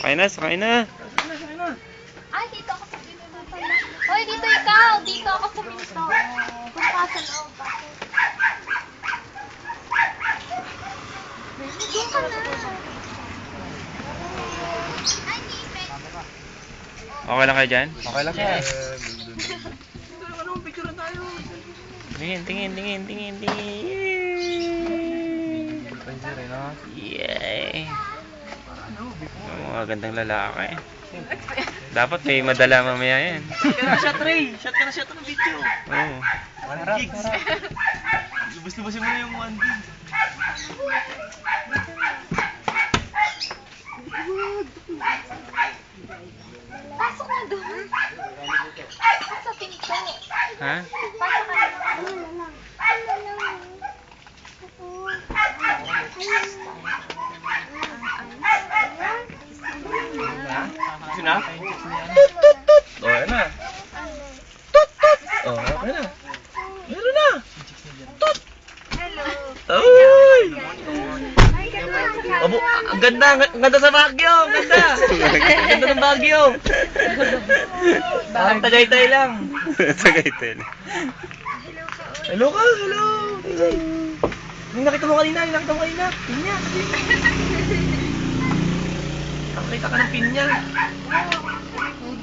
Sakay na, sakay na. Ay, dito ako sa pinto. Hoy, dito ikaw. Dito ako sa pinto. Punta sa loob. Doon ka na. Ay, Nipet. Okay lang kayo dyan? Okay lang siya. Tingin, tingin, tingin, tingin, tingin. Yay! Mga gandang lalaki. Dapat may madala mamaya yan. Shot Ray! Shot ka na shot ng video. Oo. 1 gigs. Lubos-lubosin mo na yung 1 gigs. Pasok na doon. Pasok sa pinto. Ha? Pasok ka na. Gusto na? Tut, tut, tut! O, yan na. Tut, tut! O, yan na. Meron na! Tut! Hello. Uy! Ay, ganda. Abo, ang ganda! Ang ganda sa Baguio! Ang ganda! Ang ganda ng Baguio! Parang Tagaytay lang. Tagaytay. Hello ka! Hello! Yung nakita mo kanina! Yung nakita mo kanina! Pinya! Nakita ka ng pinya!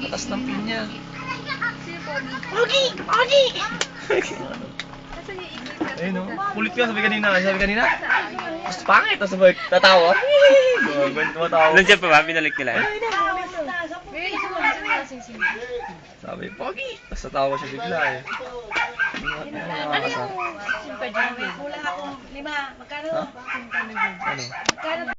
Atas ng pinya! Pogi! Pogi! Ayun o. Kulit ka, sabi kanina. Sabi kanina? Mas pangit. Tapos sabi, tatawa. Tumatawa. Nandiyan pa ba? Binalik nila. Sabi, Pogi! Tapos tatawa siya bigla eh. Ano yung simpa dyan? Kulang akong 5. Magkano? Ano?